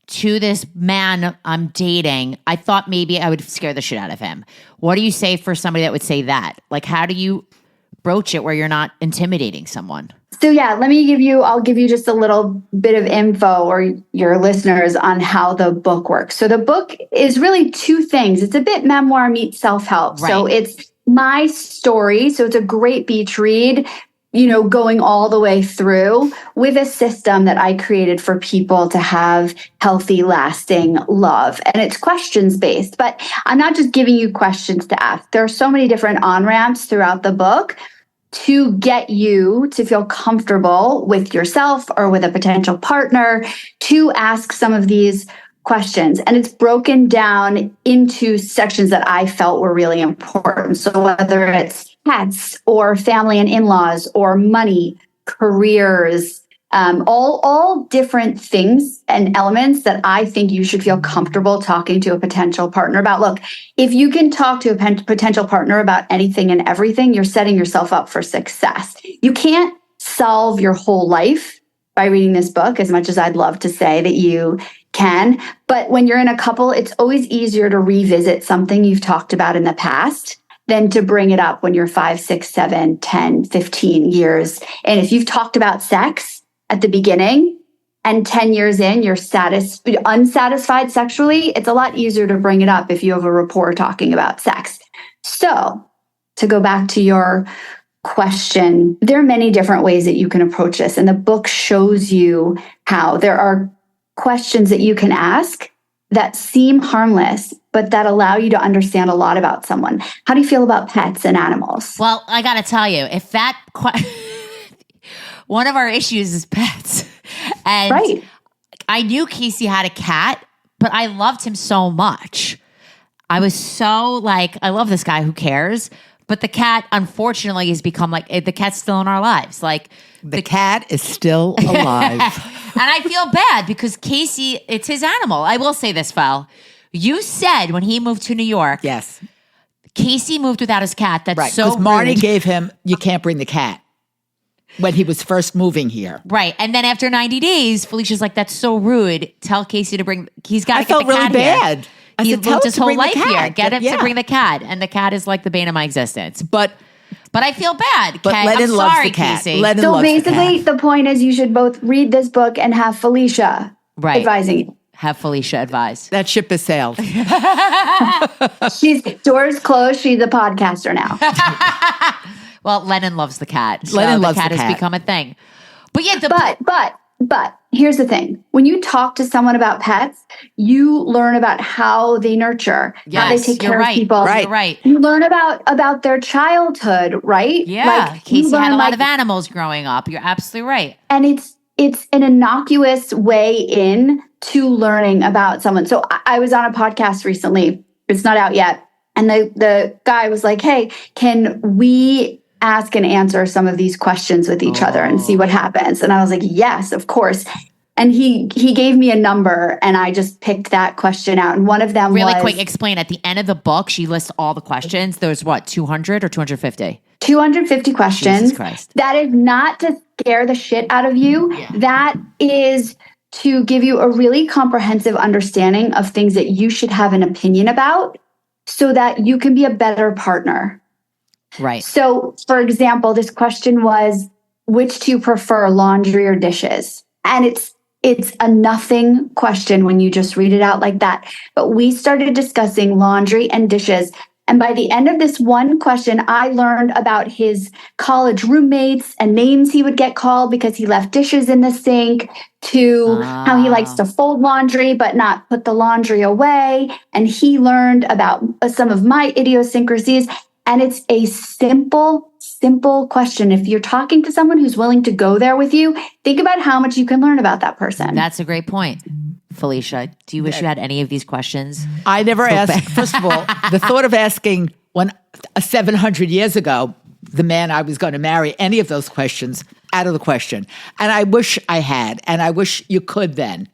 to this man I'm dating, I thought maybe I would scare the shit out of him. What do you say for somebody that would say that? Like, how do you broach it where you're not intimidating someone? So yeah, I'll give you just a little bit of info or your listeners on how the book works. So the book is really two things. It's a bit memoir meets self-help. Right. So it's my story. So it's a great beach read, going all the way through with a system that I created for people to have healthy, lasting love. And it's questions based, but I'm not just giving you questions to ask. There are so many different on-ramps throughout the book to get you to feel comfortable with yourself or with a potential partner to ask some of these questions. And it's broken down into sections that I felt were really important. So whether it's pets or family and in-laws or money, careers, all different things and elements that I think you should feel comfortable talking to a potential partner about. Look, if you can talk to a potential partner about anything and everything, you're setting yourself up for success. You can't solve your whole life by reading this book, as much as I'd love to say that you can. But when you're in a couple, it's always easier to revisit something you've talked about in the past than to bring it up when you're 5, 6, 7, 10, 15 years. And if you've talked about sex at the beginning and 10 years in, you're unsatisfied sexually, it's a lot easier to bring it up if you have a rapport talking about sex. So to go back to your question, there are many different ways that you can approach this. And the book shows you how. There are questions that you can ask that seem harmless, but that allow you to understand a lot about someone. How do you feel about pets and animals? Well, I got to tell you, if that one of our issues is pets. And I knew Casey had a cat, but I loved him so much. I was so like, I love this guy, who cares? But the cat, unfortunately, has become like, the cat's still in our lives. Like the cat is still alive. And I feel bad because Casey, it's his animal. I will say this, Val. You said when he moved to New York. Yes. Casey moved without his cat. That's so rude. Because Marnie gave him, you can't bring the cat when he was first moving here. Right. And then after 90 days, Felicia's like, that's so rude. Tell Casey to bring, he's got to get the cat here. I felt really bad. I He said, tell lived him his to whole bring the life here. cat. Get him Yeah. to bring the cat. And the cat is like the bane of my existence. But I feel bad. But Kay. Lennon I'm loves sorry, the cat. Casey. Lennon So loves the basically, cat. the point is you should both read this book and have Felicia advising you. Have Felicia advise. That ship has sailed. Doors closed. She's a podcaster now. Well, Lennon loves the cat. So Lennon loves the cat the has cat. become a thing. But yeah, But here's the thing. When you talk to someone about pets, you learn about how they nurture, how they take care of people. You're right. You learn about their childhood, right? Yeah. you Casey had learn, a lot of animals growing up. You're absolutely right. and it's an innocuous way in to learning about someone. So I was on a podcast recently. It's not out yet. And the guy was like, hey, can we ask and answer some of these questions with each other and see what happens? And I was like, yes, of course. And he gave me a number and I just picked that question out. And one of them Really was quick, explain at the end of the book, she lists all the questions. There's what, 200 or 250? 250 questions. Jesus Christ. That is not to scare the shit out of you. Yeah. That is to give you a really comprehensive understanding of things that you should have an opinion about so that you can be a better partner. Right. So, for example, this question was, which do you prefer, laundry or dishes? And it's a nothing question when you just read it out like that. But we started discussing laundry and dishes. And by the end of this one question, I learned about his college roommates and names he would get called because he left dishes in the sink, to how he likes to fold laundry but not put the laundry away. And he learned about some of my idiosyncrasies. And it's a simple question. If you're talking to someone who's willing to go there with you, think about how much you can learn about that person. That's a great point. Felicia, do you wish you had any of these questions? I never asked. First of all, the thought of asking 700 years ago, the man I was going to marry, any of those questions, out of the question. And I wish I had, and I wish you could then.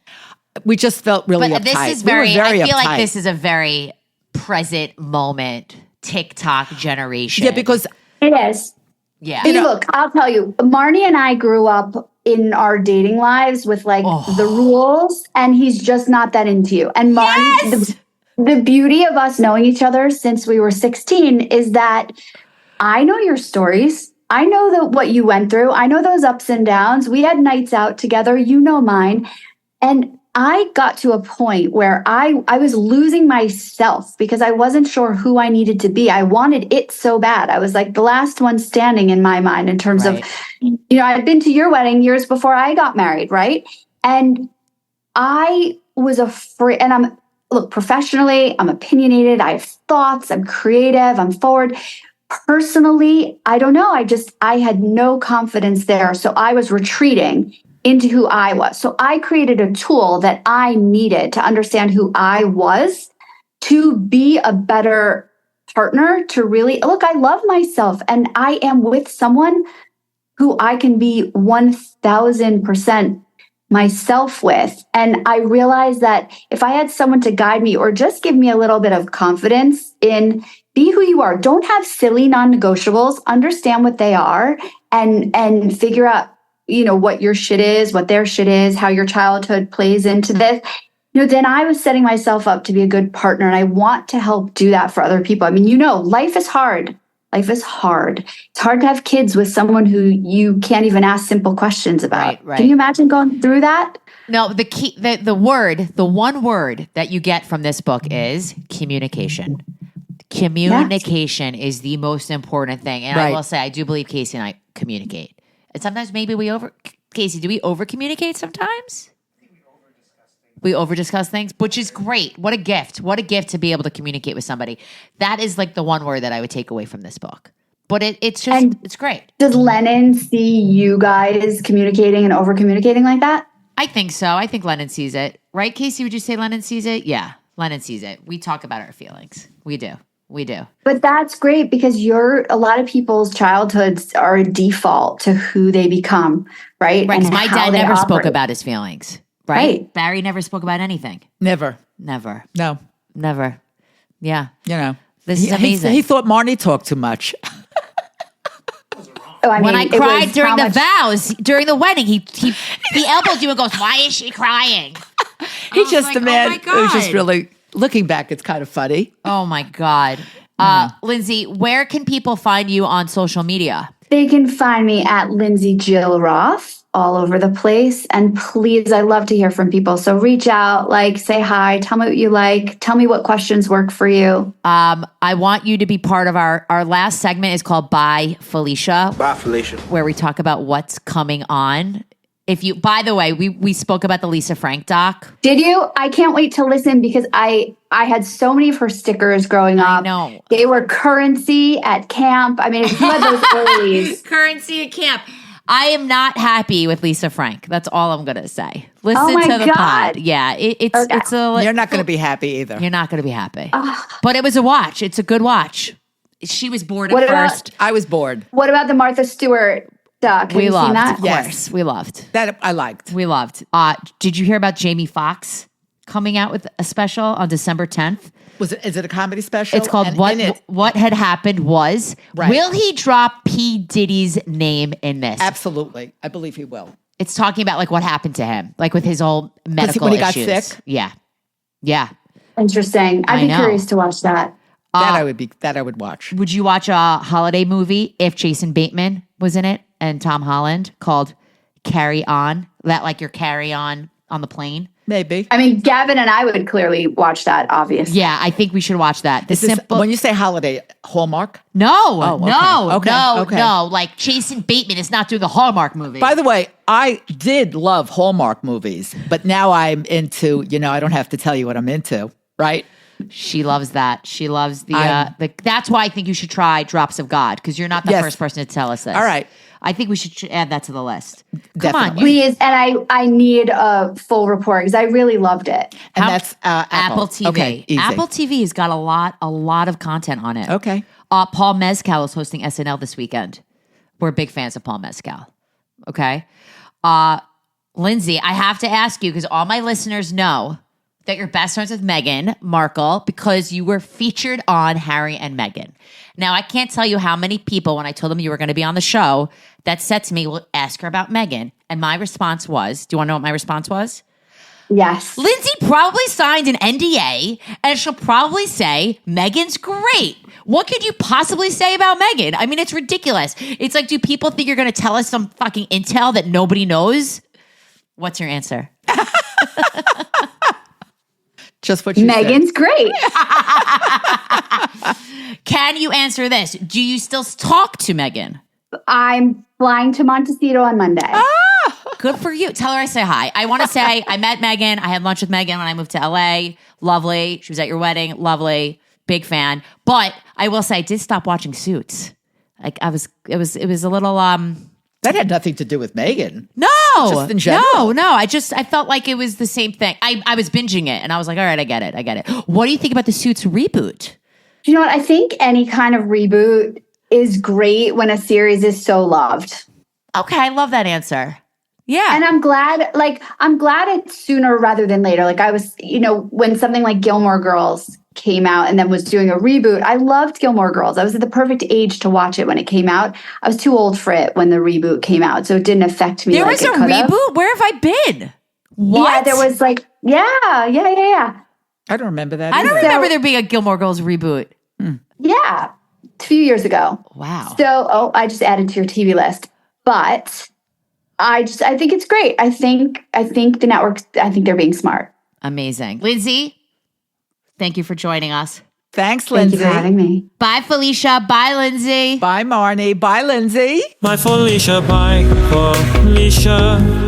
We just felt really But uptight. this is very, I feel uptight. like this is a very present moment TikTok generation. Yeah, because It is. yeah. Hey, look, I'll tell you, Marnie and I grew up in our dating lives with like the rules, and he's just not that into you. And Marnie, the beauty of us knowing each other since we were 16 is that I know your stories. I know what you went through. I know those ups and downs. We had nights out together. You know mine. And I got to a point where I was losing myself because I wasn't sure who I needed to be. I wanted it so bad. I was like the last one standing in my mind in terms of, I'd been to your wedding years before I got married, right? And I was afraid, and professionally, I'm opinionated. I have thoughts. I'm creative. I'm forward. Personally, I don't know. I had no confidence there. So I was retreating into who I was. So I created a tool that I needed to understand who I was, to be a better partner, to really look, I love myself and I am with someone who I can be 1000% myself with. And I realized that if I had someone to guide me or just give me a little bit of confidence in be who you are, don't have silly non-negotiables, understand what they are and figure out, what your shit is, what their shit is, how your childhood plays into this, then I was setting myself up to be a good partner. And I want to help do that for other people. I mean, life is hard. Life is hard. It's hard to have kids with someone who you can't even ask simple questions about. Right. Can you imagine going through that? No, the key, the one word that you get from this book is communication. Communication is the most important thing. And I will say, I do believe Casey and I communicate. And sometimes maybe Casey, do we over communicate sometimes? We over discuss things, which is great. What a gift. What a gift to be able to communicate with somebody. That is like the one word that I would take away from this book. But it's great. Does Lennon see you guys communicating and over communicating like that? I think so. I think Lennon sees it. Right, Casey? Would you say Lennon sees it? Yeah, Lennon sees it. We talk about our feelings. We do. But that's great because a lot of people's childhoods are a default to who they become, right? Right. And my dad never spoke about his feelings. Right? Barry never spoke about anything. Never. No. Never. Yeah. This is He amazing. thought Marnie talked too much. When I cried during the vows, during the wedding, he elbowed you and goes, "Why is she crying?" He's just like, a man oh my who's just God. really Looking back, it's kind of funny. Oh my God. Lindsay, where can people find you on social media? They can find me at Lindsay Jill Roth all over the place. And please, I love to hear from people. So reach out, say hi, tell me what you like, tell me what questions work for you. I want you to be part of our last segment is called Bye Felicia. Bye, Felicia. Where we talk about what's coming on. By the way, we spoke about the Lisa Frank doc. Did you? I can't wait to listen because I had so many of her stickers growing up. I know. They were currency at camp. I mean, if you had those earlies. Currency at camp. I am not happy with Lisa Frank. That's all I'm going to say. Listen Oh my to the God. pod. Yeah, it's a. You're not going to be happy either. You're not going to be happy. But it was a watch. It's a good watch. She was bored What at about- first. I was bored. What about the Martha Stewart doc? Have We you loved, seen that? of Yes. course. We loved. That I liked. We loved. Did you hear about Jamie Foxx coming out with a special on December 10th? Is it a comedy special? It's called And What in it- What Had Happened Was. Right. Will he drop P. Diddy's name in this? Absolutely. I believe he will. It's talking about what happened to him, with his whole medical when he got issues. sick? Yeah. Yeah. Interesting. I I'd be know. curious to watch that. That I would watch. Would you watch a holiday movie if Jason Bateman was in it and Tom Holland called Carry On? That your carry on the plane? Maybe. I mean, Gavin and I would clearly watch that, obviously. Yeah, I think we should watch that. Is this, when you say holiday, Hallmark? No, okay. no, Okay, no, okay. no. Jason Bateman is not doing a Hallmark movie. By the way, I did love Hallmark movies, but now I'm into, I don't have to tell you what I'm into, right? She loves that. She loves the that's why I think you should try Drops of God, because you're not the Yes. first person to tell us this. All right. I think we should add that to the list. Come Definitely. on. Please, and I need a full report because I really loved it. And How- that's Apple TV. Okay, easy. Apple TV has got a lot of content on it. Okay. Paul Mescal is hosting SNL this weekend. We're big fans of Paul Mescal. Okay. Lindsay, I have to ask you, because all my listeners know that you're best friends with Meghan Markle because you were featured on Harry and Meghan. Now, I can't tell you how many people, when I told them you were going to be on the show, that said to me, well, ask her about Meghan. And my response was, do you want to know what my response was? Yes. Lindsay probably signed an NDA and she'll probably say, Meghan's great. What could you possibly say about Meghan? I mean, it's ridiculous. It's do people think you're going to tell us some fucking intel that nobody knows? What's your answer? Just what you said. Megan's great. Can you answer this? Do you still talk to Meghan? I'm flying to Montecito on Monday. Good for you. Tell her I say hi. I want to say I met Meghan. I had lunch with Meghan when I moved to LA. Lovely. She was at your wedding. Lovely. Big fan. But I will say I did stop watching Suits. It was a little That had nothing to do with Meghan. No, Just in general. no. I felt like it was the same thing. I was binging it and I was like, all right, I get it. What do you think about the Suits reboot? You know what? I think any kind of reboot is great when a series is so loved. Okay, I love that answer. Yeah. And I'm glad it's sooner rather than later. I was, when something like Gilmore Girls came out and then was doing a reboot, I loved Gilmore Girls. I was at the perfect age to watch it when it came out. I was too old for it when the reboot came out, so it didn't affect me. There was a reboot? Where have I been? What? Yeah, there was yeah. I don't remember that. I don't either. remember there being a Gilmore Girls reboot. Yeah, a few years ago. Wow. So, I just added to your TV list, but I think it's great. I think the networks, I think they're being smart. Amazing. Lindsay, thank you for joining us. Thanks, Thank Lindsay. you for having me. Bye, Felicia. Bye, Lindsay. Bye, Marnie. Bye, Lindsay. Bye Felicia, bye Felicia.